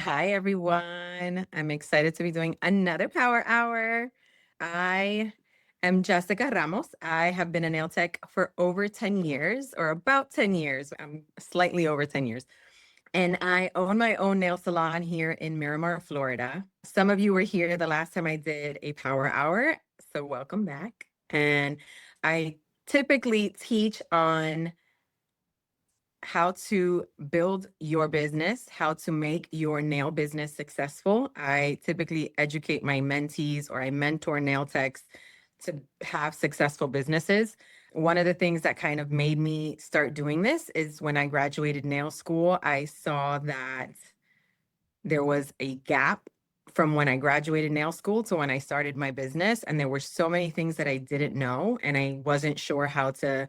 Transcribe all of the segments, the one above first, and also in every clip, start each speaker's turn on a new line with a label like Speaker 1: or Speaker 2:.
Speaker 1: Hi, everyone. I'm excited to be doing another Power Hour. I am Jessica Ramos. I have been a nail tech for over 10 years, or about 10 years. I'm slightly over 10 years. And I own my own nail salon here in Miramar, Florida. Some of you were here the last time I did a Power Hour, so welcome back. And I typically teach on how to build your business, how to make your nail business successful. I typically educate my mentees or I mentor nail techs to have successful businesses. One of the things that kind of made me start doing this is when I graduated nail school, I saw that there was a gap from when I graduated nail school to when I started my business. And there were so many things that I didn't know, and I wasn't sure how to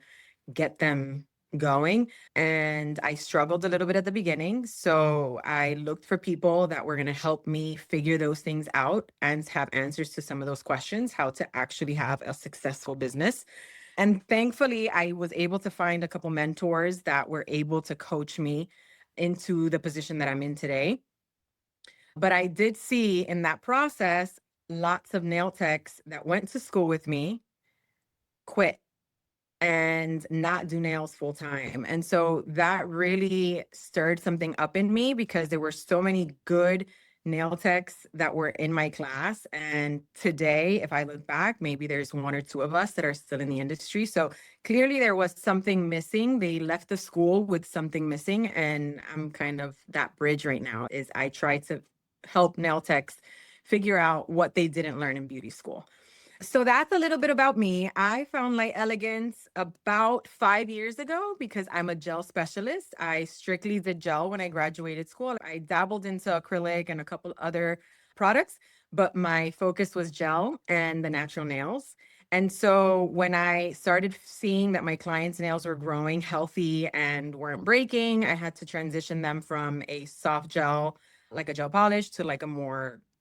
Speaker 1: get them going. And I struggled a little bit at the beginning. So I looked for people that were going to help me figure those things out and have answers to some of those questions, how to actually have a successful business. And thankfully, I was able to find a couple mentors that were able to coach me into the position that I'm in today. But I did see in that process lots of nail techs that went to school with me quit and not do nails full time. And so that really stirred something up in me because there were so many good nail techs that were in my class. And today, if I look back, maybe there's one or two of us that are still in the industry. So clearly there was something missing. They left the school with something missing. And I'm kind of that bridge right now is I try to help nail techs figure out what they didn't learn in beauty school. So that's a little bit about me. I found Light Elegance about 5 years ago because I'm a gel specialist. I strictly did gel when I graduated school. I dabbled into acrylic and a couple other products, but my focus was gel and the natural nails. And so when I started seeing that my clients' nails were growing healthy and weren't breaking, I had to transition them from a soft gel, like a gel polish, to like a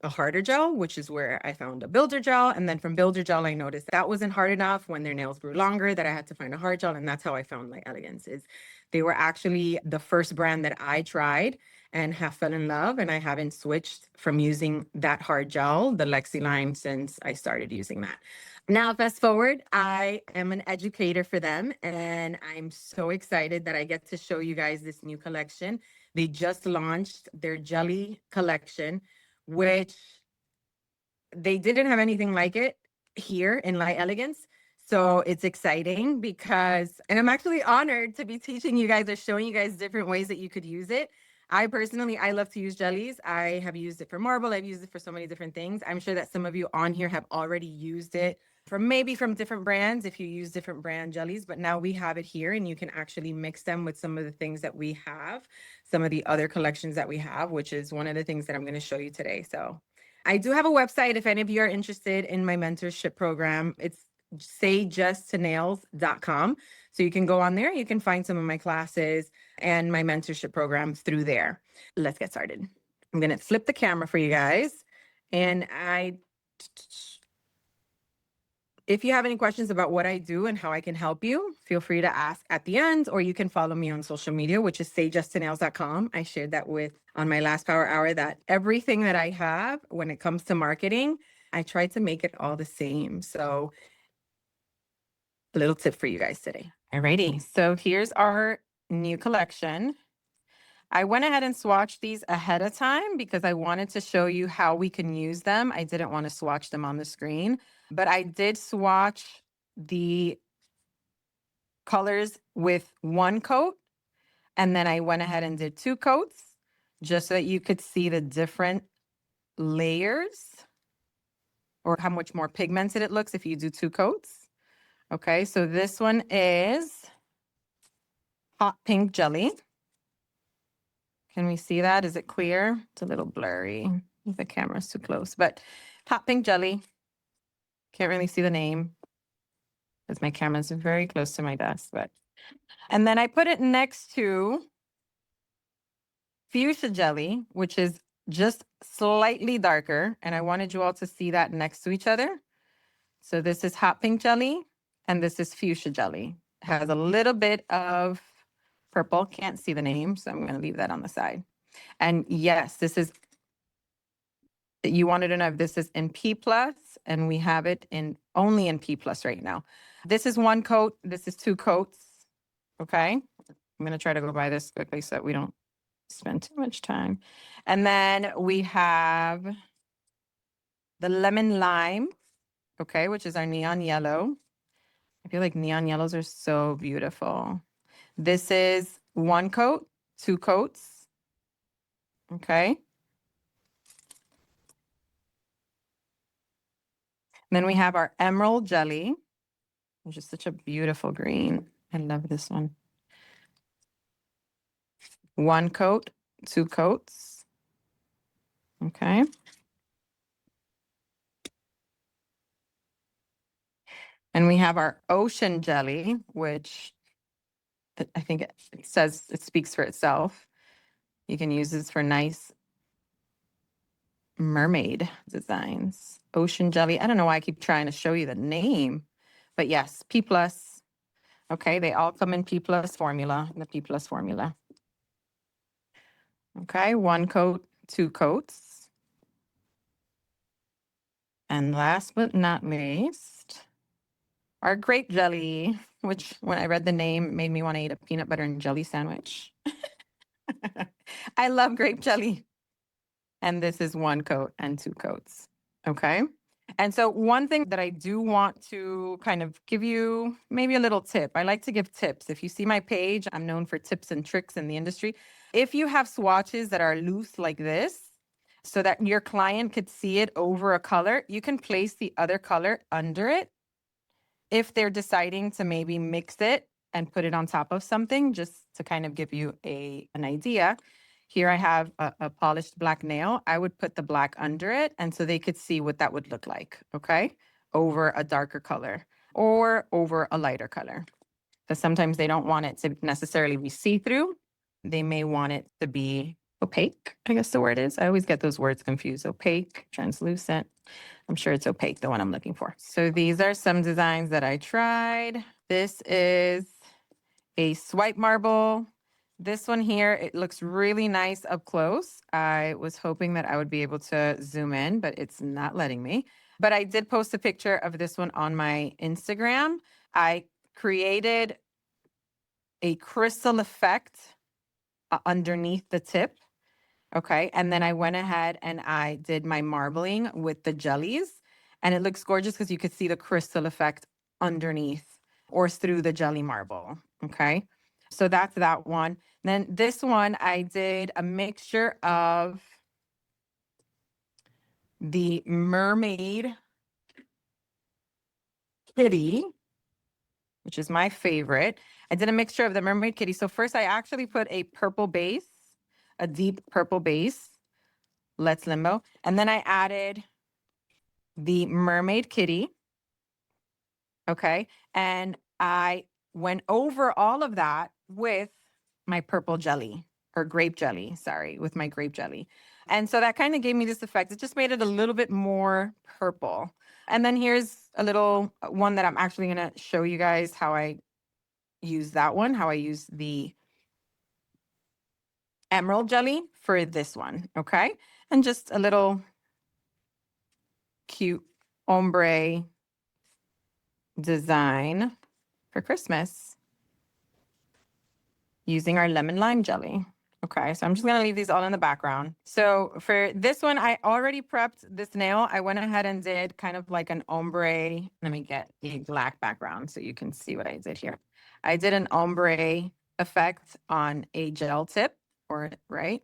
Speaker 1: harder gel, which is where I found a builder gel. And then from builder gel, I noticed that wasn't hard enough when their nails grew longer, that I had to find a hard gel. And that's how I found Light Elegance. Is they were actually the first brand that I tried and have fell in love. And I haven't switched from using that hard gel, the Lexi line, since I started using that. Now, fast forward, I am an educator for them, and I'm so excited that I get to show you guys this new collection. They just launched their jelly collection, which they didn't have anything like it here in Light Elegance. So it's exciting because, and I'm actually honored to be teaching you guys or showing you guys different ways that you could use it. I personally, I love to use jellies. I have used it for marble. I've used it for so many different things. I'm sure that some of you on here have already used it from different brands if you use different brand jellies, but now we have it here and you can actually mix them with some of the things that we have, some of the other collections that we have, which is one of the things that I'm going to show you today. So I do have a website if any of you are interested in my mentorship program. It's sayjusttonails.com. So you can go on there. You can find some of my classes and my mentorship program through there. Let's get started. I'm going to flip the camera for you guys. And if you have any questions about what I do and how I can help you, feel free to ask at the end, or you can follow me on social media, which is sayjusttonails.com. I shared that on my last Power Hour that everything that I have when it comes to marketing, I try to make it all the same. So a little tip for you guys today. Alrighty, so here's our new collection. I went ahead and swatched these ahead of time because I wanted to show you how we can use them. I didn't want to swatch them on the screen, but I did swatch the colors with one coat, and then I went ahead and did two coats just so that you could see the different layers or how much more pigmented it looks if you do two coats. Okay, so this one is hot pink jelly. Can we see that? Is it clear? It's a little blurry. The camera's too close, but hot pink jelly. Can't really see the name because my camera's very close to my desk, and then I put it next to fuchsia jelly, which is just slightly darker. And I wanted you all to see that next to each other. So this is hot pink jelly and this is fuchsia jelly. It has a little bit of purple. Can't see the name, so I'm going to leave that on the side. And yes, this is, you wanted to know if this is in P plus, and we have it in only in P plus right now. This is one coat. This is two coats. Okay. I'm going to try to go by this quickly so that we don't spend too much time. And then we have the lemon lime, okay, which is our neon yellow. I feel like neon yellows are so beautiful. This is one coat, two coats, okay. Then we have our emerald jelly, which is such a beautiful green. I love this one. One coat, two coats, okay. And we have our ocean jelly, which I think it says, it speaks for itself. You can use this for nice mermaid designs. Ocean jelly. I don't know why I keep trying to show you the name, but yes, P plus. Okay, they all come in P plus formula, the P plus formula. Okay, one coat, two coats. And last but not least, our grape jelly, which when I read the name made me want to eat a peanut butter and jelly sandwich. I love grape jelly. And this is one coat and two coats. Okay. And so one thing that I do want to kind of give you maybe a little tip. I like to give tips. If you see my page, I'm known for tips and tricks in the industry. If you have swatches that are loose like this, so that your client could see it over a color, you can place the other color under it. If they're deciding to maybe mix it and put it on top of something, just to kind of give you an idea. Here I have a polished black nail. I would put the black under it, and so they could see what that would look like, okay? Over a darker color or over a lighter color. Because sometimes they don't want it to necessarily be see-through. They may want it to be opaque, I guess the word is. I always get those words confused. Opaque, translucent. I'm sure it's opaque, the one I'm looking for. So these are some designs that I tried. This is a swipe marble. This one here, it looks really nice up close. I was hoping that I would be able to zoom in, but it's not letting me. But I did post a picture of this one on my Instagram. I created a crystal effect underneath the tip. Okay. And then I went ahead and I did my marbling with the jellies. And it looks gorgeous because you could see the crystal effect underneath or through the jelly marble. Okay. So that's that one. Then this one, I did a mixture of the mermaid kitty, which is my favorite. I did a mixture of the mermaid kitty. So first I actually put a purple base, a deep purple base. Let's Limbo. And then I added the mermaid kitty. Okay. And I went over all of that with my purple jelly or grape jelly. Sorry, with my grape jelly. And so that kind of gave me this effect. It just made it a little bit more purple. And then here's a little one that I'm actually going to show you guys how I use that one, how I use the emerald jelly for this one. Okay. And just a little cute ombre design for Christmas using our lemon lime jelly. Okay, so I'm just gonna leave these all in the background. So for this one, I already prepped this nail. I went ahead and did kind of like an ombre. Let me get a black background so you can see what I did here. I did an ombre effect on a gel tip, or right,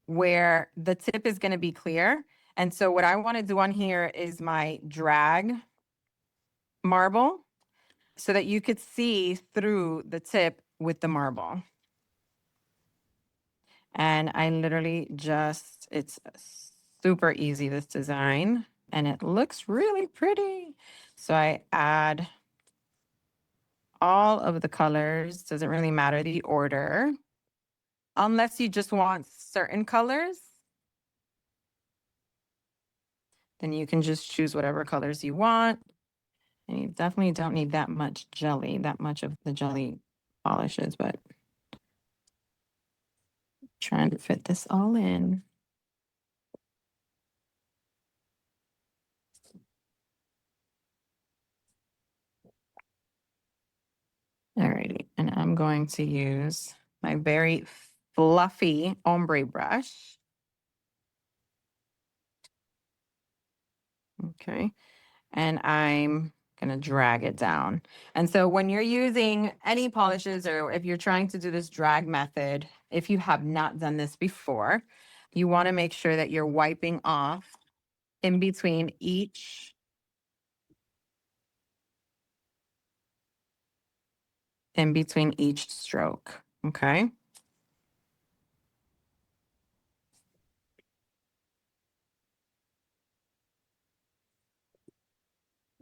Speaker 1: where the tip is gonna be clear. And so what I wanna do on here is my drag marble so that you could see through the tip with the marble. And I literally just, it's super easy, this design, and it looks really pretty. So I add all of the colors, doesn't really matter the order, unless you just want certain colors. Then you can just choose whatever colors you want. And you definitely don't need that much jelly, that much of the jelly polishes, but Trying to fit this all in. Alrighty, and I'm going to use my very fluffy ombre brush. Okay, and I'm gonna drag it down. And so when you're using any polishes or if you're trying to do this drag method, if you have not done this before, you wanna make sure that you're wiping off in between each stroke, okay?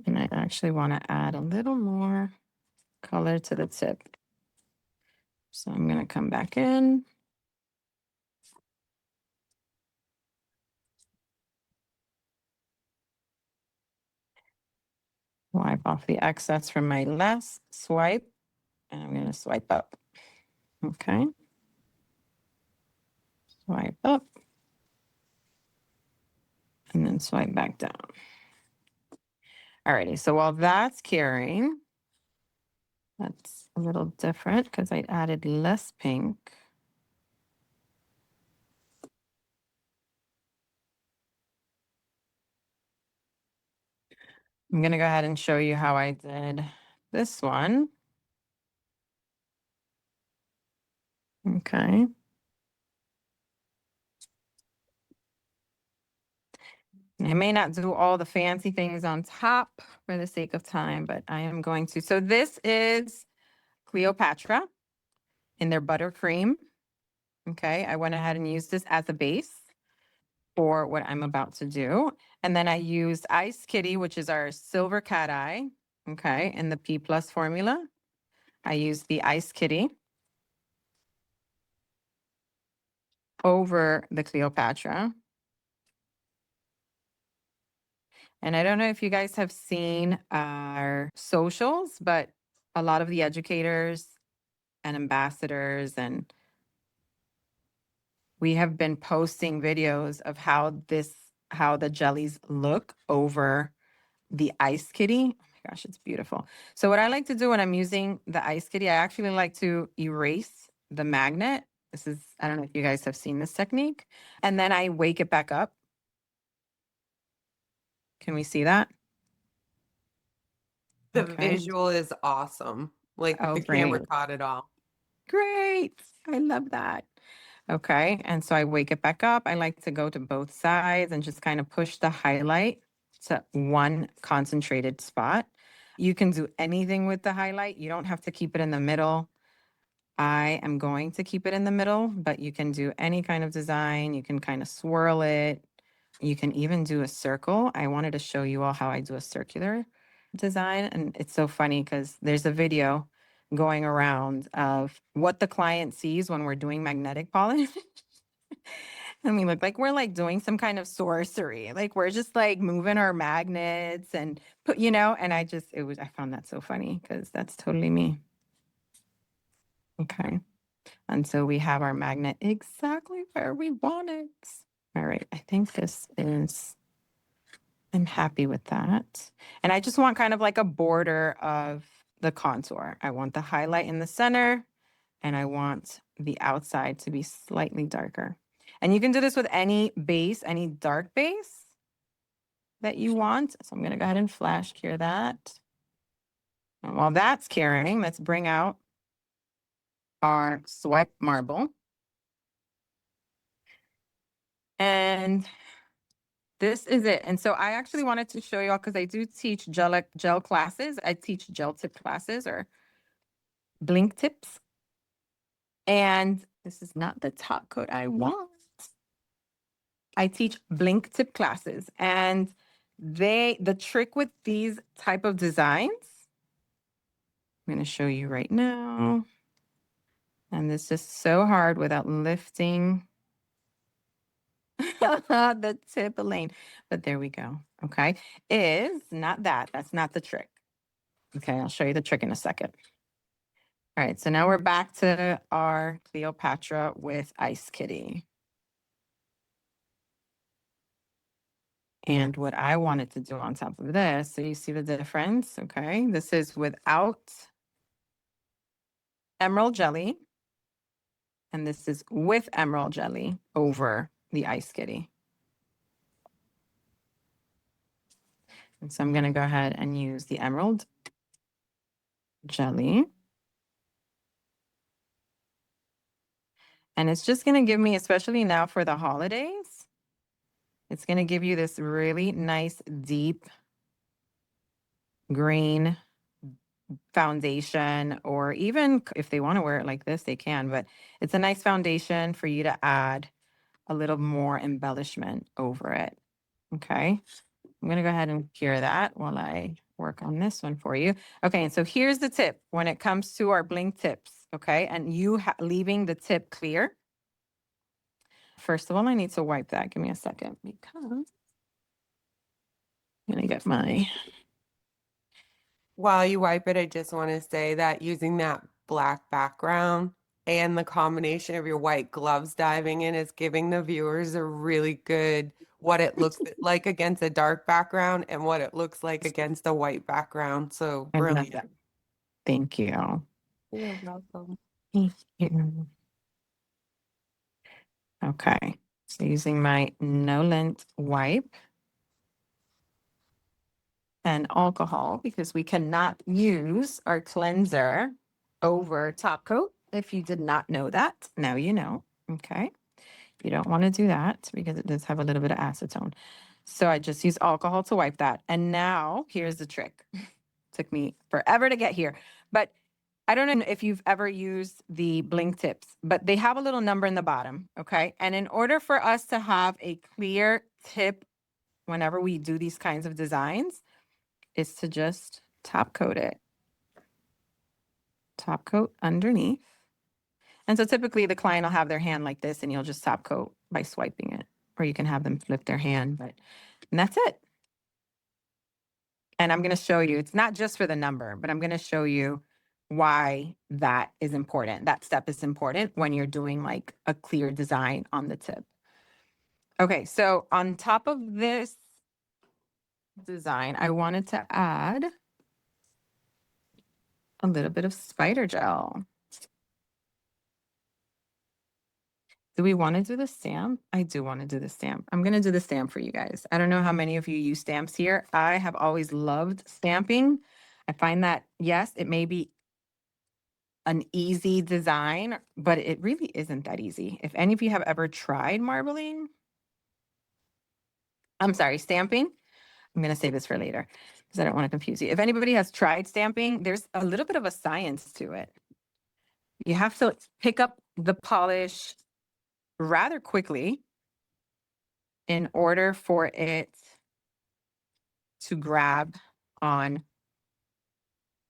Speaker 1: And I actually wanna add a little more color to the tip. So I'm gonna come back in. Wipe off the excess from my last swipe, and I'm gonna swipe up, okay? Swipe up, and then swipe back down. Alrighty, so while that's curing, that's a little different because I added less pink. I'm gonna go ahead and show you how I did this one. Okay. I may not do all the fancy things on top for the sake of time, but I am going to. So this is Cleopatra in their buttercream. Okay, I went ahead and used this as a base for what I'm about to do. And then I used Ice Kitty, which is our silver cat eye, okay, in the P Plus formula. I used the Ice Kitty over the Cleopatra. And I don't know if you guys have seen our socials, but a lot of the educators and ambassadors and we have been posting videos of how the jellies look over the Ice Kitty. Oh my gosh, it's beautiful. So what I like to do when I'm using the Ice Kitty, I actually like to erase the magnet. This is, I don't know if you guys have seen this technique. And then I wake it back up. Can we see that?
Speaker 2: The
Speaker 1: Okay.
Speaker 2: visual is awesome. Like
Speaker 1: Oh,
Speaker 2: the camera
Speaker 1: great.
Speaker 2: caught it all.
Speaker 1: Great. I love that. Okay. And so I wake it back up. I like to go to both sides and just kind of push the highlight to one concentrated spot. You can do anything with the highlight. You don't have to keep it in the middle. I am going to keep it in the middle, but you can do any kind of design. You can kind of swirl it. You can even do a circle. I wanted to show you all how I do a circular design. And it's so funny because there's a video going around of what the client sees when we're doing magnetic polish. And we look like we're like doing some kind of sorcery. Like we're just like moving our magnets and put, and I found that so funny because that's totally me. Okay. And so we have our magnet exactly where we want it. All right. I think I'm happy with that. And I just want kind of like a border of the contour. I want the highlight in the center and I want the outside to be slightly darker. And you can do this with any base, any dark base that you want. So I'm going to go ahead and flash cure that. And while that's curing, let's bring out our swipe marble. And this is it. And so I actually wanted to show you all because I do teach gel classes. I teach gel tip classes or blink tips. And this is not the top coat I want. I teach blink tip classes and the trick with these type of designs, I'm going to show you right now. And this is so hard without lifting the tip lane. But there we go. Okay. Is not that. That's not the trick. Okay. I'll show you the trick in a second. All right, so now we're back to our Cleopatra with Ice Kitty. And what I wanted to do on top of this, so you see the difference, okay? This is without emerald jelly, and this is with emerald jelly over the Ice Kitty. And so I'm gonna go ahead and use the emerald jelly. And it's just gonna give me, especially now for the holidays, it's gonna give you this really nice, deep green foundation, or even if they want to wear it like this, they can, but it's a nice foundation for you to add a little more embellishment over it. Okay. I'm going to go ahead and cure that while I work on this one for you. Okay. And so here's the tip when it comes to our bling tips. Okay. And you leaving the tip clear. First of all, I need to wipe that. Give me a second because I'm going to get my.
Speaker 2: While you wipe it, I just want to say that using that black background and the combination of your white gloves diving in is giving the viewers a really good what it looks like against a dark background and what it looks like against a white background. So
Speaker 1: I love
Speaker 2: brilliant.
Speaker 1: that. Thank you.
Speaker 2: You're welcome.
Speaker 1: Thank you. Okay. So using my no lint wipe and alcohol because we cannot use our cleanser over top coat. If you did not know that, now you know. Okay. You don't want to do that because it does have a little bit of acetone. So I just use alcohol to wipe that. And now here's the trick. Took me forever to get here, but I don't know if you've ever used the bling tips, but they have a little number in the bottom. Okay. And in order for us to have a clear tip whenever we do these kinds of designs, is to just top coat it. Top coat underneath. And so typically the client will have their hand like this and you'll just top coat by swiping it. Or you can have them flip their hand, and that's it. And I'm going to show you, it's not just for the number, but I'm going to show you why that is important. That step is important when you're doing like a clear design on the tip. Okay, so on top of this design, I wanted to add a little bit of spider gel. Do we want to do the stamp? I do want to do the stamp. I'm going to do the stamp for you guys. I don't know how many of you use stamps here. I have always loved stamping. I find that, yes, it may be an easy design, but it really isn't that easy. If any of you have ever tried marbling, I'm sorry, stamping, I'm going to save this for later because I don't want to confuse you. If anybody has tried stamping, there's a little bit of a science to it. You have to pick up the polish rather quickly in order for it to grab on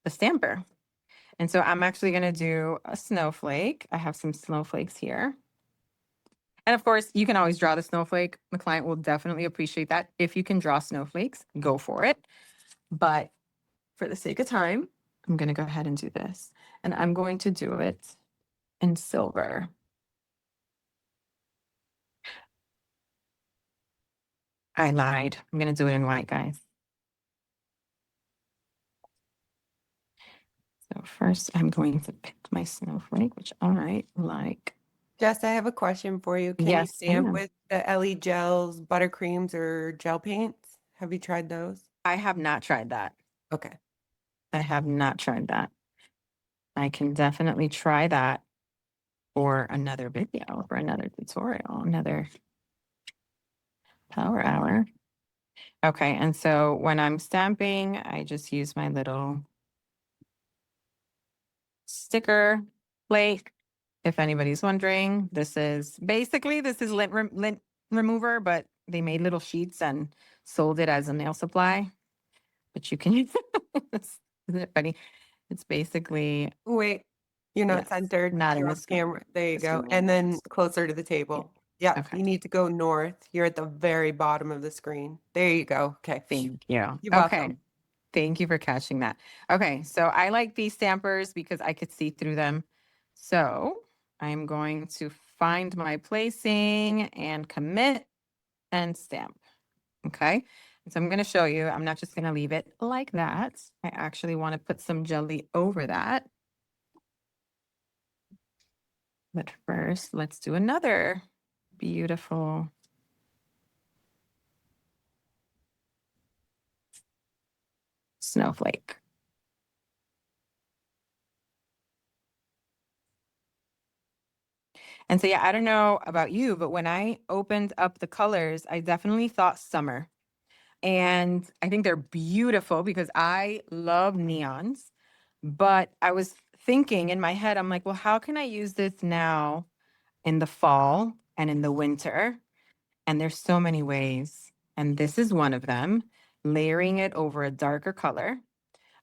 Speaker 1: the stamper. And so I'm actually going to do a snowflake. I have some snowflakes here. And of course, you can always draw the snowflake. The client will definitely appreciate that. If you can draw snowflakes, go for it. But for the sake of time, I'm going to go ahead and do this. And I'm going to do it in silver. I lied. I'm going to do it in white, guys. So first, I'm going to pick my snowflake, which I like.
Speaker 2: Jess, I have a question for you. Can you
Speaker 1: Yes,
Speaker 2: stamp
Speaker 1: ma'am.
Speaker 2: with the LE gels, buttercreams, or gel paints? Have you tried those?
Speaker 1: I have not tried that.
Speaker 2: Okay.
Speaker 1: I have not tried that. I can definitely try that for another video, for another tutorial, another power hour. Okay, and so when I'm stamping, I just use my little sticker plate. If anybody's wondering, this is lint remover, but they made little sheets and sold it as a nail supply. But you can use isn't it funny? It's basically
Speaker 2: Wait, you're not
Speaker 1: yes,
Speaker 2: centered.
Speaker 1: not in
Speaker 2: You're
Speaker 1: the
Speaker 2: off camera. There you
Speaker 1: Just give
Speaker 2: go.
Speaker 1: me
Speaker 2: And then
Speaker 1: just-
Speaker 2: closer to the table. Yeah,
Speaker 1: Okay.
Speaker 2: you need to go north. You're at the very bottom of the screen. There you go. Okay.
Speaker 1: Thank you.
Speaker 2: You're
Speaker 1: Okay.
Speaker 2: welcome.
Speaker 1: Thank you for catching that. Okay, so I like these stampers because I could see through them. So I'm going to find my placing and commit and stamp. Okay, so I'm going to show you. I'm not just going to leave it like that. I actually want to put some jelly over that. But first, let's do another beautiful snowflake. And so, yeah, I don't know about you, but when I opened up the colors, I definitely thought summer. And I think they're beautiful because I love neons. But I was thinking in my head, I'm like, well, how can I use this now in the fall and in the winter? And there's so many ways. And this is one of them, layering it over a darker color.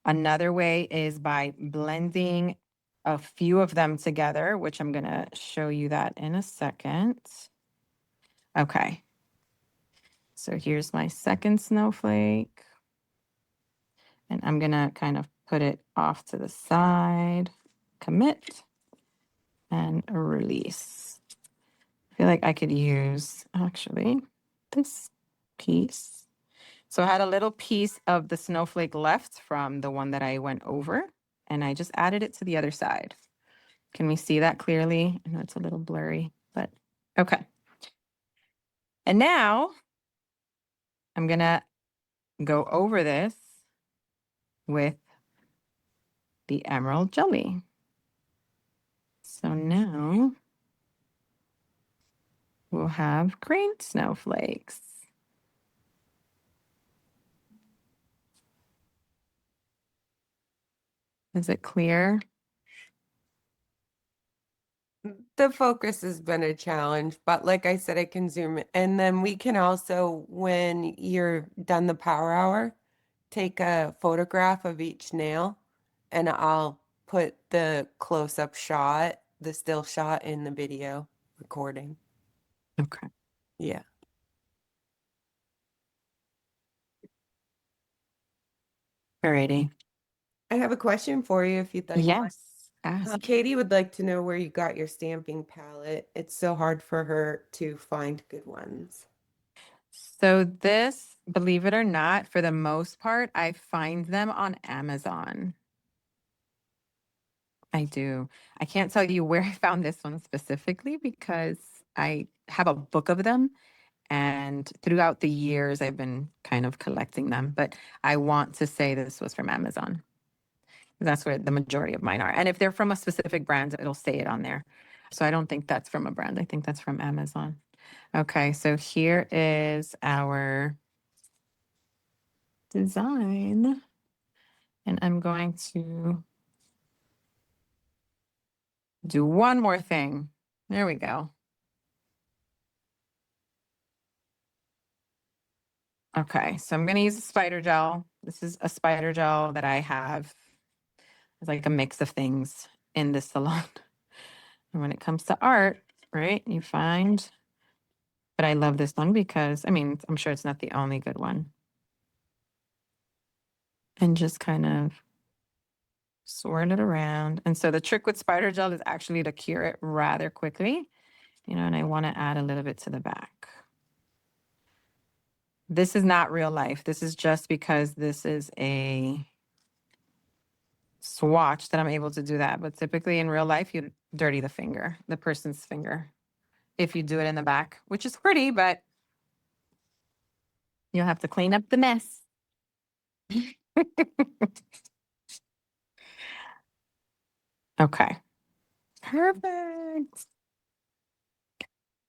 Speaker 1: Another way is by blending a few of them together, which I'm going to show you that in a second. Okay. So here's my second snowflake. And I'm going to kind of put it off to the side, commit, and release. I feel like I could use actually this piece. So I had a little piece of the snowflake left from the one that I went over, and I just added it to the other side. Can we see that clearly? I know it's a little blurry, but okay. And now I'm going to go over this with the emerald jelly. So now we'll have green snowflakes. Is it clear?
Speaker 2: The focus has been a challenge, but like I said, I can zoom in. And then we can also, when you're done the power hour, take a photograph of each nail and I'll put the close-up shot, the still shot in the video recording.
Speaker 1: Okay.
Speaker 2: Yeah.
Speaker 1: Alrighty.
Speaker 2: I have a question for you if you'd like.
Speaker 1: Yes. Ask.
Speaker 2: Katie would like to know where you got your stamping palette. It's so hard for her to find good ones.
Speaker 1: So this, believe it or not, for the most part, I find them on Amazon. I do. I can't tell you where I found this one specifically because I have a book of them. And throughout the years, I've been kind of collecting them. But I want to say this was from Amazon. That's where the majority of mine are. And if they're from a specific brand, it'll say it on there. So I don't think that's from a brand. I think that's from Amazon. Okay, so here is our design. And I'm going to do one more thing. There we go. Okay, so I'm going to use a spider gel. This is a spider gel that I have. It's like a mix of things in this salon. And when it comes to art, right, you find, but I love this one because, I mean, I'm sure it's not the only good one. And just kind of swirl it around. And so the trick with spider gel is actually to cure it rather quickly, you know, and I want to add a little bit to the back. This is not real life. This is just because this is a swatch that I'm able to do that. But typically in real life, you dirty the finger, the person's finger, if you do it in the back, which is pretty, but you'll have to clean up the mess. Okay. Perfect.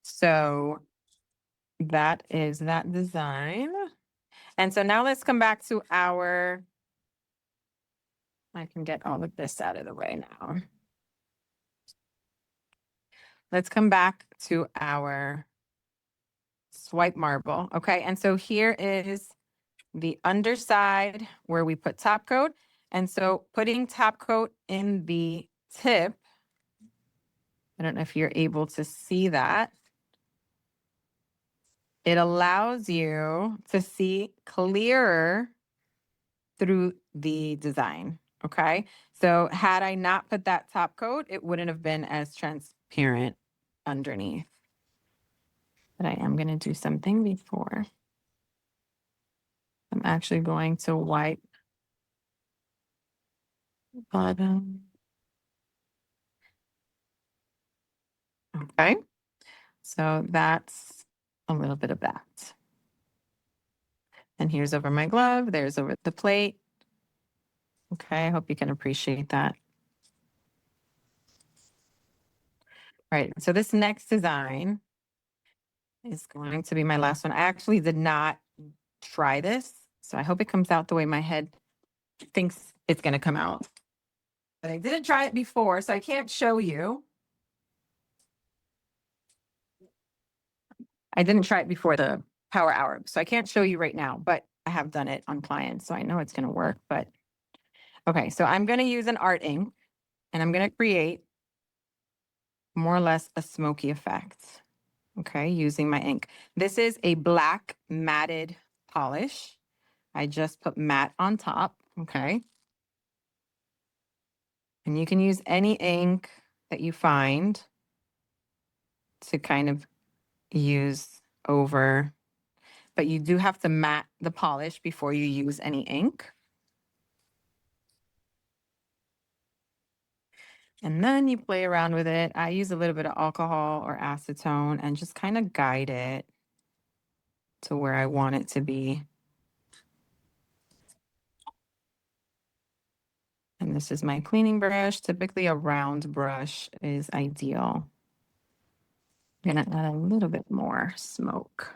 Speaker 1: So that is that design. And so now let's come back to our, I can get all of this out of the way now. Let's come back to our swipe marble. Okay, and so here is the underside where we put top coat. And so putting top coat in the tip, I don't know if you're able to see that. It allows you to see clearer through the design. Okay. So had I not put that top coat, it wouldn't have been as transparent underneath. But I am going to do something before. I'm actually going to wipe the bottom. Okay. So that's a little bit of that. And here's over my glove. There's over the plate. Okay. I hope you can appreciate that. Right. So this next design is going to be my last one. I actually did not try this, so I hope it comes out the way my head thinks it's going to come out. But I didn't try it before, so I can't show you. I didn't try it before the power hour, so I can't show you right now, but I have done it on clients, so I know it's going to work. But okay, so I'm going to use an art ink, and I'm going to create more or less a smoky effect. Okay, using my ink. This is a black matted polish. I just put matte on top. Okay. And you can use any ink that you find to kind of use over, but you do have to matte the polish before you use any ink. And then you play around with it. I use a little bit of alcohol or acetone and just kind of guide it to where I want it to be. And this is my cleaning brush. Typically a round brush is ideal. I'm gonna add a little bit more smoke.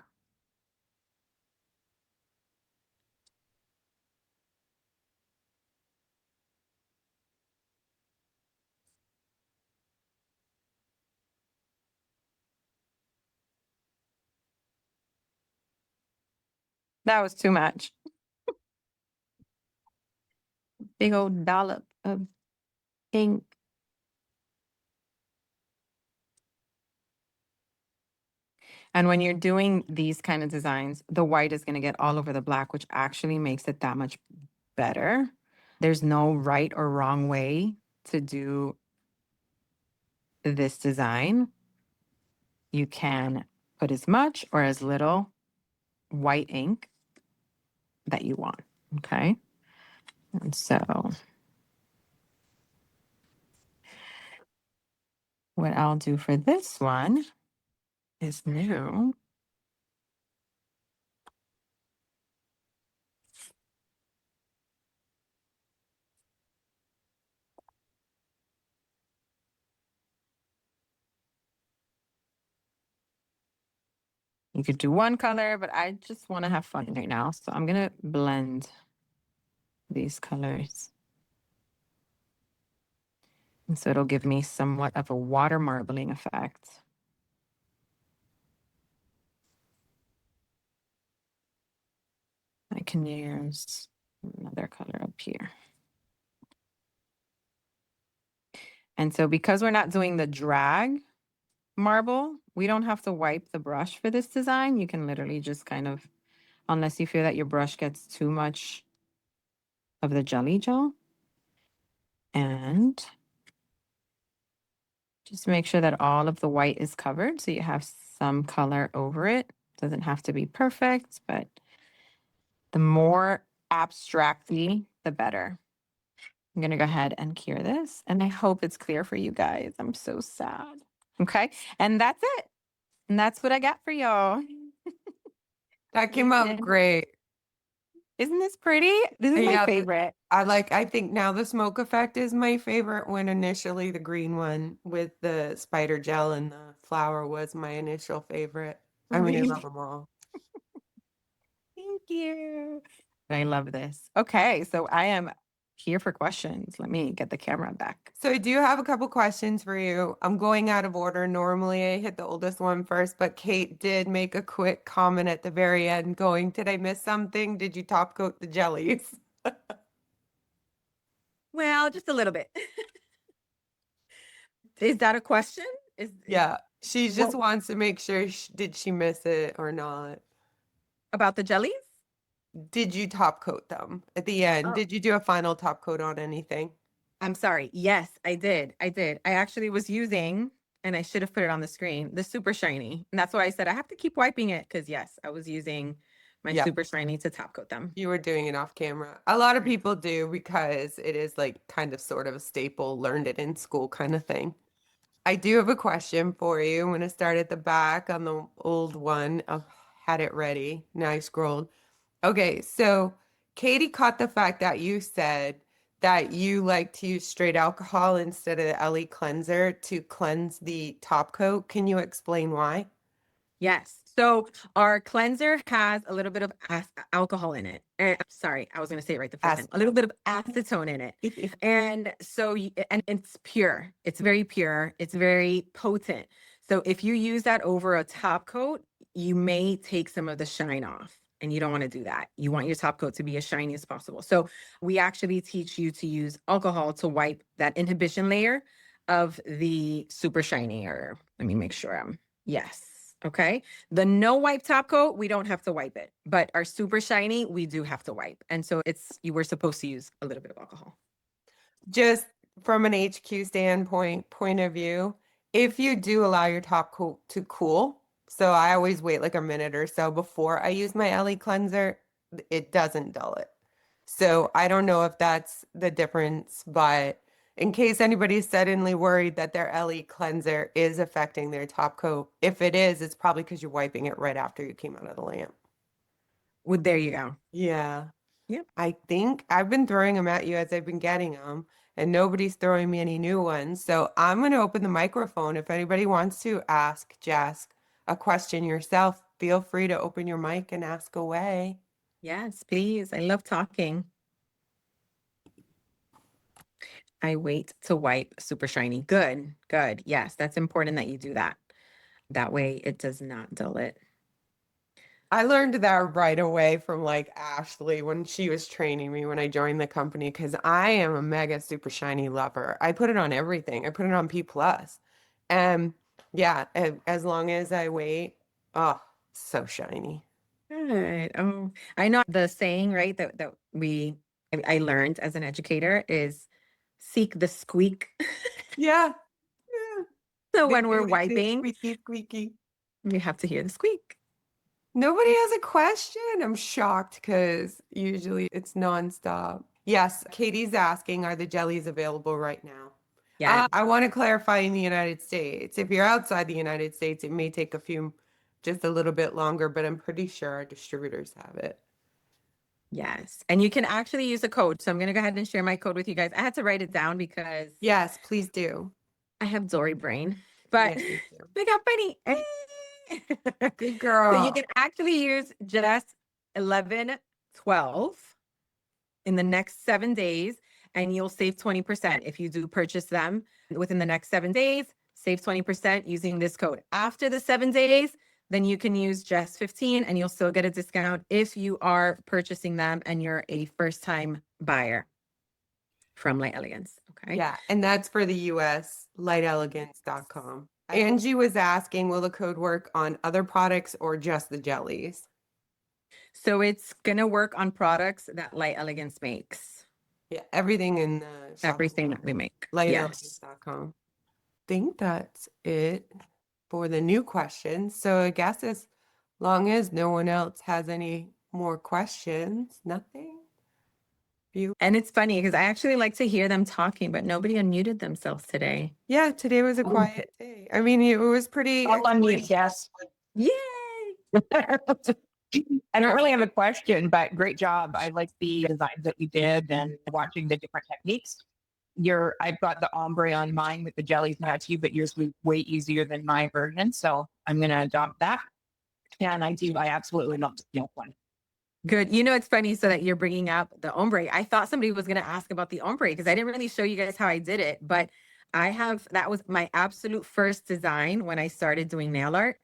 Speaker 1: That was too much. Big old dollop of ink. And when you're doing these kind of designs, the white is going to get all over the black, which actually makes it that much better. There's no right or wrong way to do this design. You can put as much or as little white ink that you want. Okay. And so what I'll do for this one is new. You could do one color, but I just want to have fun right now. So I'm going to blend these colors. And so it'll give me somewhat of a water marbling effect. I can use another color up here. And so because we're not doing the drag marble, we don't have to wipe the brush for this design. You can literally just kind of, unless you feel that your brush gets too much of the jelly gel. And just make sure that all of the white is covered so you have some color over it. Doesn't have to be perfect, but the more abstractly, the better. I'm going to go ahead and cure this, and I hope it's clear for you guys. I'm so sad. Okay. And that's it. And that's what I got for y'all.
Speaker 2: That came out great.
Speaker 1: Isn't this pretty? This is my
Speaker 2: Yeah,
Speaker 1: favorite.
Speaker 2: I think now the smoke effect is my favorite, when initially the green one with the spider gel and the flower was my initial favorite. I mean, I love them all.
Speaker 1: Thank you. I love this. Okay. So I am here for questions. Let me get the camera back.
Speaker 2: So I do have a couple questions for you. I'm going out of order. Normally I hit the oldest one first, but Kate did make a quick comment at the very end going, did I miss something? Did you top coat the jellies?
Speaker 1: Well, just a little bit. Is that a question?
Speaker 2: Yeah, she just
Speaker 1: Well,
Speaker 2: wants to make sure, did she miss it or not?
Speaker 1: about the jellies?
Speaker 2: did you top coat them at the end?
Speaker 1: Oh,
Speaker 2: Did you do a final top coat on anything?
Speaker 1: I'm sorry. Yes, I did. I did. I actually was using, and I should have put it on the screen, the super shiny. And that's why I said I have to keep wiping it because yes, I was using my
Speaker 2: Yeah,
Speaker 1: super shiny to top coat them.
Speaker 2: you were doing it off camera. A lot of people do because it is like kind of sort of a staple, learned it in school kind of thing. I do have a question for you. I'm going to start at the back on the old one. I've had it ready. Now I scrolled. Okay, so Katie caught the fact that you said that you like to use straight alcohol instead of the LE cleanser to cleanse the top coat. Can you explain why?
Speaker 1: Yes. So our cleanser has a little bit of alcohol in it. And sorry, I was going to say it right the first time.
Speaker 2: As
Speaker 1: A little bit of acetone in it. And so, and it's pure. It's very pure. It's very potent. So if you use that over a top coat, you may take some of the shine off. And you don't want to do that. You want your top coat to be as shiny as possible. So we actually teach you to use alcohol to wipe that inhibition layer of the super shiny, or let me make sure I'm, yes. Okay. The no wipe top coat, we don't have to wipe it, but our super shiny, we do have to wipe. And so you were supposed to use a little bit of alcohol.
Speaker 2: just from an HQ standpoint point of view, if you do allow your top coat to cool, so I always wait like a minute or so before I use my LE cleanser, it doesn't dull it. So I don't know if that's the difference, but in case anybody's suddenly worried that their LE cleanser is affecting their top coat, if it is, it's probably because you're wiping it right after you came out of the lamp.
Speaker 1: Well, there you go.
Speaker 2: Yeah.
Speaker 1: Yep.
Speaker 2: I think I've been throwing them at you as I've been getting them, and nobody's throwing me any new ones. So I'm going to open the microphone. If anybody wants to ask Jess a question yourself, feel free to open your mic and ask away.
Speaker 1: Yes, please. I love talking. I wait to wipe super shiny. Good. Good. Yes, that's important that you do that. That way it does not dull it.
Speaker 2: I learned that right away from like Ashley when she was training me when I joined the company because I am a mega super shiny lover. I put it on everything. I put it on P plus. And yeah, as long as I wait, oh, so shiny.
Speaker 1: Good. Oh, I know the saying, right, I learned as an educator is seek the squeak.
Speaker 2: Yeah. Yeah.
Speaker 1: So
Speaker 2: They
Speaker 1: when we're
Speaker 2: really say
Speaker 1: wiping,
Speaker 2: squeaky, squeaky.
Speaker 1: you have to hear the squeak.
Speaker 2: Nobody has a question. I'm shocked because usually it's nonstop. Yes, Katie's asking, are the jellies available right now?
Speaker 1: Yes.
Speaker 2: I want to clarify in the United States. If you're outside the United States, it may take just a little bit longer, but I'm pretty sure our distributors have it.
Speaker 1: Yes. And you can actually use a code. So I'm going to go ahead and share my code with you guys. I had to write it down because
Speaker 2: Yes, please do.
Speaker 1: I have Dory brain, but
Speaker 2: Yes, you do.
Speaker 1: look how funny.
Speaker 2: Good
Speaker 1: So you
Speaker 2: girl.
Speaker 1: can actually use just 11/12 in the next 7 days, and you'll save 20% if you do purchase them within the next 7 days. Save 20% using this code. After the 7 days, then you can use just 15 and you'll still get a discount if you are purchasing them and you're a first time buyer from Light Elegance. Okay.
Speaker 2: Yeah, and that's for the US, lightelegance.com. Angie was asking, will the code work on other products or just the jellies?
Speaker 1: So it's going to work on products that Light Elegance makes.
Speaker 2: Yeah, everything in the shop,
Speaker 1: Everything that we make. Yes.
Speaker 2: lightelegance.com. Think that's it for the new questions. So I guess as long as no one else has any more questions, nothing.
Speaker 1: And it's funny because I actually like to hear them talking, but nobody unmuted themselves today.
Speaker 2: Yeah, today was a
Speaker 3: Oh.
Speaker 2: quiet day. I mean, it was pretty.
Speaker 3: I'll unmute, yes.
Speaker 1: Yay!
Speaker 3: I don't really have a question, but great job. I like the designs that you did and watching the different techniques. I've got the ombre on mine with the jellies now too, but yours was way easier than my version. So I'm going to adopt that. And I absolutely love the steel one.
Speaker 1: Good. You know, it's funny so that you're bringing up the ombre. I thought somebody was going to ask about the ombre because I didn't really show you guys how I did it, but that was my absolute first design when I started doing nail art.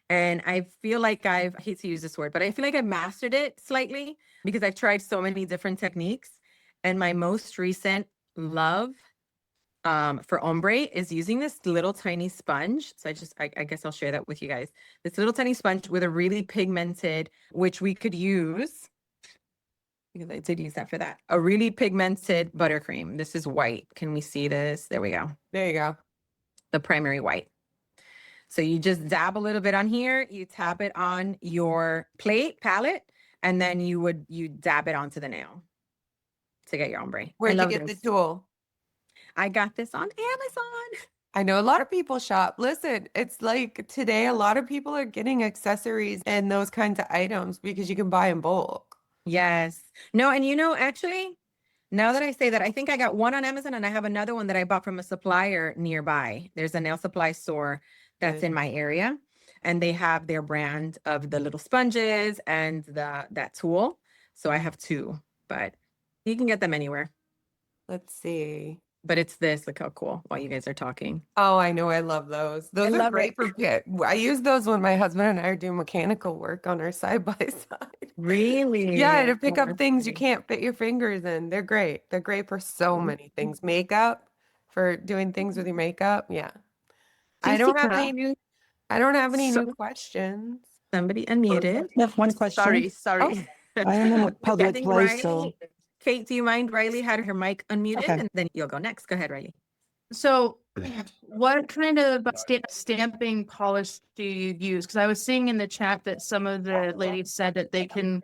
Speaker 1: And I feel like I hate to use this word, but I feel like I mastered it slightly because I've tried so many different techniques. And my most recent love for ombre is using this little tiny sponge. So I guess I'll share that with you guys. This little tiny sponge with a really pigmented, which we could use because I did use that for that. A really pigmented buttercream. This is white. Can we see this? There we go.
Speaker 2: There you go.
Speaker 1: The primary white. So you just dab a little bit on here, you tap it on your palette, and then you dab it onto the nail to get your ombre.
Speaker 2: Where'd you
Speaker 1: love
Speaker 2: get
Speaker 1: this.
Speaker 2: the tool?
Speaker 1: I got this on Amazon.
Speaker 2: I know a lot of people shop. Listen, it's like today, a lot of people are getting accessories and those kinds of items because you can buy in bulk.
Speaker 1: Yes. No, and actually, now that I say that, I think I got one on Amazon and I have another one that I bought from a supplier nearby. There's a nail supply store that's in my area, and they have their brand of the little sponges and that tool. So I have two, but you can get them anywhere.
Speaker 2: Let's see.
Speaker 1: But it's this. Look how cool while you guys are talking.
Speaker 2: Oh, I know. I love those. Those are
Speaker 1: love
Speaker 2: great
Speaker 1: it.
Speaker 2: for pit. I use those when my husband and I are doing mechanical work on our side by side.
Speaker 1: Really?
Speaker 2: Yeah, to pick up
Speaker 1: That's
Speaker 2: things you
Speaker 1: great.
Speaker 2: can't fit your fingers in. They're great. They're great for so many things. Makeup, for doing things with your makeup. Yeah. I don't have any new questions.
Speaker 1: Somebody unmuted.
Speaker 4: I have one question.
Speaker 5: Sorry.
Speaker 4: I am in a
Speaker 1: I
Speaker 4: public
Speaker 1: think
Speaker 4: place, so
Speaker 1: Riley, Kate, do you mind? Riley had her mic unmuted,
Speaker 4: Okay.
Speaker 1: and then you'll go next. Go ahead, Riley.
Speaker 5: So, what kind of stamping polish do you use? Because I was seeing in the chat that some of the ladies said that they can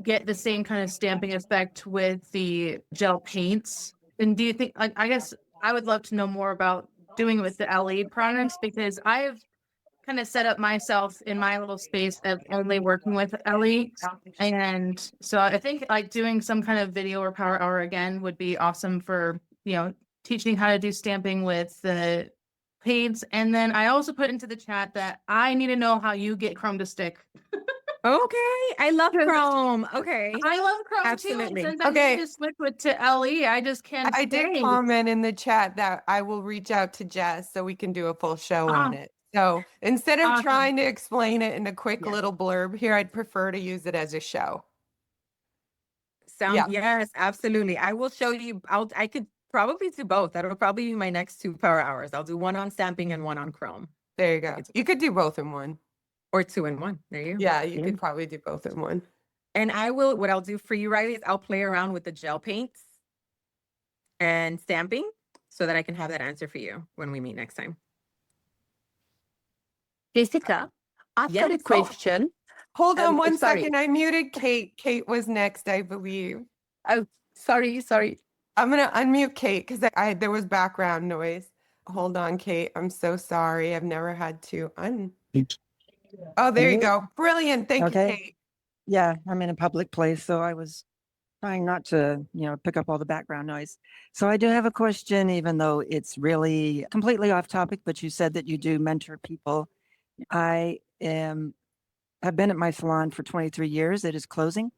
Speaker 5: get the same kind of stamping effect with the gel paints. And do you think, I guess I would love to know more about doing it with the LE products, because I've kind of set up myself in my little space of only working with LE. And so I think like doing some kind of video or power hour again would be awesome for, teaching how to do stamping with the paints. And then I also put into the chat that I need to know how you get chrome to stick.
Speaker 1: Okay, I love Chrome. Okay,
Speaker 5: I love chrome
Speaker 1: Absolutely.
Speaker 5: too. And since I
Speaker 2: Okay.
Speaker 5: need to switch with to LE, I just can't.
Speaker 2: I did
Speaker 5: stay.
Speaker 2: comment in the chat that I will reach out to Jess so we can do a full show on
Speaker 5: Ah.
Speaker 2: it. So instead of
Speaker 5: Awesome.
Speaker 2: trying to explain it in a quick
Speaker 5: Yeah.
Speaker 2: little blurb here, I'd prefer to use it as a show.
Speaker 1: sound yes, absolutely. I will show you. I could probably do both. That'll probably be my next 2 power hours. I'll do one on stamping and one on Chrome,
Speaker 2: There you go. You could do both in one.
Speaker 1: or 2 in 1. There you go.
Speaker 2: Yeah, you could probably do both in one.
Speaker 1: And what I'll do for you, Riley, is I'll play around with the gel paints and stamping so that I can have that answer for you when we meet next time.
Speaker 6: Jessica, I've got a
Speaker 1: Yes.
Speaker 6: question.
Speaker 2: Hold on one
Speaker 6: sorry.
Speaker 2: second. I muted Kate. Kate was next, I believe.
Speaker 6: Oh, sorry.
Speaker 2: I'm gonna unmute Kate because there was background noise. Hold on, Kate. I'm so sorry. I've never had to Oh, there you go. Brilliant. Thank you,
Speaker 4: Okay.
Speaker 2: Kate.
Speaker 4: yeah, I'm in a public place, so I was trying not to, pick up all the background noise. So I do have a question, even though it's really completely off topic, but you said that you do mentor people. I've been at my salon for 23 years. It is closing,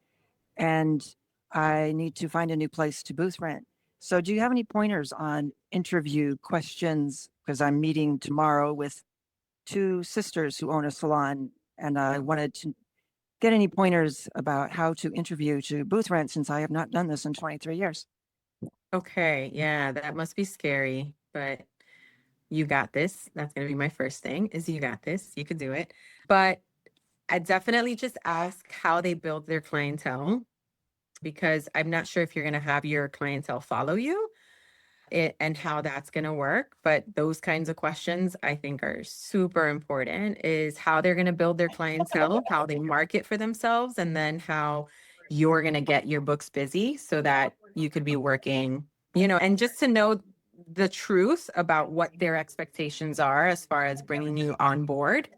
Speaker 4: and I need to find a new place to booth rent. So do you have any pointers on interview questions? Because I'm meeting tomorrow with 2 sisters who own a salon, and I wanted to get any pointers about how to interview to booth rent, since I have not done this in 23 years.
Speaker 1: Okay, yeah, that must be scary, but you got this. That's going to be my first thing, is you got this. You could do it. But I definitely just ask how they build their clientele, because I'm not sure if you're going to have your clientele follow you and how that's going to work. But those kinds of questions I think are super important, is how they're going to build their clientele, how they market for themselves, and then how you're going to get your books busy so that you could be working, and just to know the truth about what their expectations are as far as bringing you on board,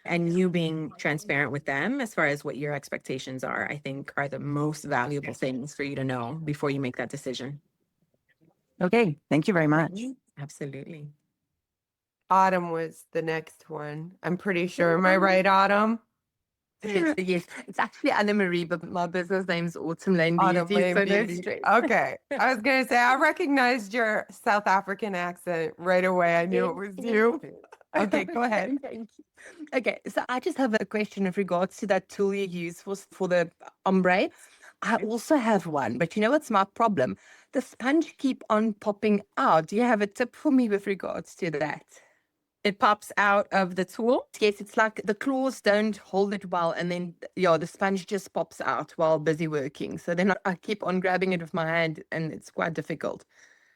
Speaker 1: and you being transparent with them as far as what your expectations are, I think are the most valuable things for you to know before you make that decision.
Speaker 4: Okay, thank you very much.
Speaker 1: Absolutely.
Speaker 2: Autumn was the next one. I'm pretty sure. Am I right, Autumn?
Speaker 6: Yes, it's actually Anna Marie, but my business name's Autumn Lane
Speaker 2: Autumn
Speaker 6: Beauty,
Speaker 2: Lane
Speaker 6: so no
Speaker 2: Beauty.
Speaker 6: stress.
Speaker 2: Okay. I was going to say, I recognized your South African accent right away. I knew it was you. Okay, go ahead.
Speaker 6: Thank you. Okay, so I just have a question with regards to that tool you use for the ombre. I also have one, but you know what's my problem? The sponge keep on popping out. Do you have a tip for me with regards to that?
Speaker 1: It pops out of the tool.
Speaker 6: Yes, it's like the claws don't hold it well, and then yeah, the sponge just pops out while busy working. So then I keep on grabbing it with my hand, and it's quite difficult.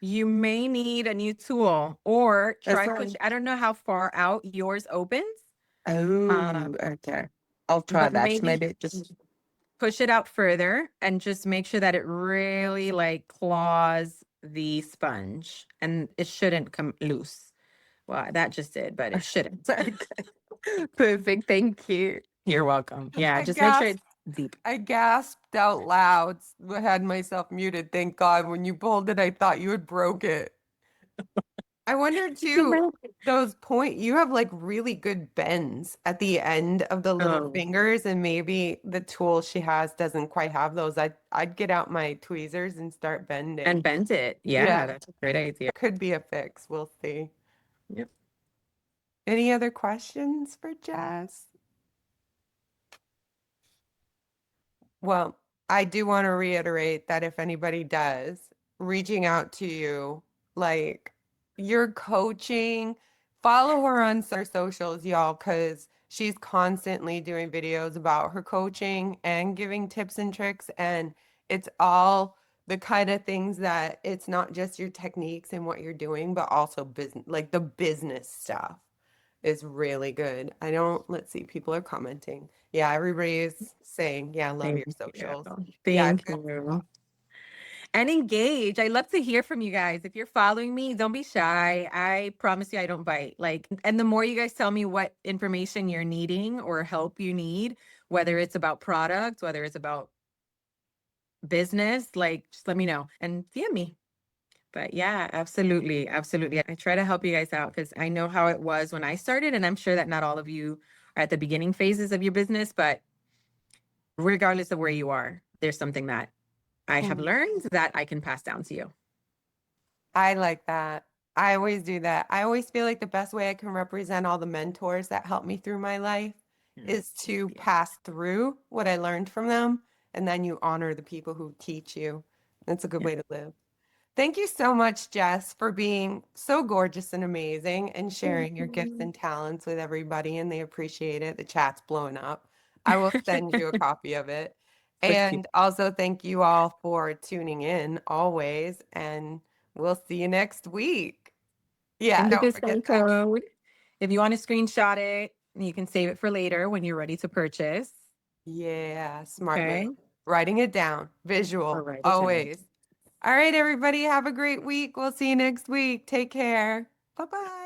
Speaker 1: You may need a new tool or try
Speaker 6: That's
Speaker 1: push.
Speaker 6: fine.
Speaker 1: I don't know how far out yours opens.
Speaker 6: Oh, okay. I'll try
Speaker 1: but
Speaker 6: that. Maybe it just
Speaker 1: push it out further and just make sure that it really like claws the sponge and it shouldn't come loose. Well, that just did, but it shouldn't.
Speaker 6: perfect. Thank you.
Speaker 1: You're welcome. Yeah,
Speaker 2: I
Speaker 1: just make sure
Speaker 2: gasped.
Speaker 1: it's deep.
Speaker 2: I gasped out loud. I had myself muted. Thank God. When you pulled it, I thought you had broke it. I wonder too, you have like really good bends at the end of the little
Speaker 1: Oh.
Speaker 2: fingers, and maybe the tool she has doesn't quite have those. I'd get out my tweezers and start bending.
Speaker 1: And bend it. Yeah,
Speaker 2: Yeah.
Speaker 1: that's a great idea.
Speaker 2: Could be a fix. We'll see.
Speaker 1: Yep.
Speaker 2: Any other questions for Jess? Well, I do want to reiterate that if anybody does, reaching out to you, like your coaching, follow her on her socials, y'all, because she's constantly doing videos about her coaching and giving tips and tricks. And it's all the kind of things that it's not just your techniques and what you're doing, but also business, like the business stuff is really good. Let's see, people are commenting. Yeah, everybody is saying, yeah, love your socials. Yeah,
Speaker 1: Thank
Speaker 2: good
Speaker 1: you.
Speaker 2: stuff.
Speaker 1: And engage. I love to hear from you guys. If you're following me, don't be shy. I promise you I don't bite. Like, and the more you guys tell me what information you're needing or help you need, whether it's about product, whether it's about business, like just let me know and DM me. But yeah, absolutely. Absolutely. I try to help you guys out because I know how it was when I started, and I'm sure that not all of you are at the beginning phases of your business, but regardless of where you are, there's something that I have learned that I can pass down to you.
Speaker 2: I like that. I always do that. I always feel like the best way I can represent all the mentors that helped me through my life is to pass through what I learned from them, and then you honor the people who teach you. That's a good way to live. Thank you so much, Jess, for being so gorgeous and amazing and sharing your gifts and talents with everybody, and they appreciate it. The chat's blowing up. I will send you a copy of it. And also thank you all for tuning in always, and we'll see you next week. Yeah,
Speaker 1: And the
Speaker 2: don't forget
Speaker 1: discount
Speaker 2: that.
Speaker 1: code, if you want to screenshot it, you can save it for later when you're ready to purchase.
Speaker 2: Yeah, smart
Speaker 1: Okay.
Speaker 2: move. Writing it down, visual,
Speaker 1: Or write it down.
Speaker 2: always. All right, everybody, have a great week. We'll see you next week. Take care. Bye-bye.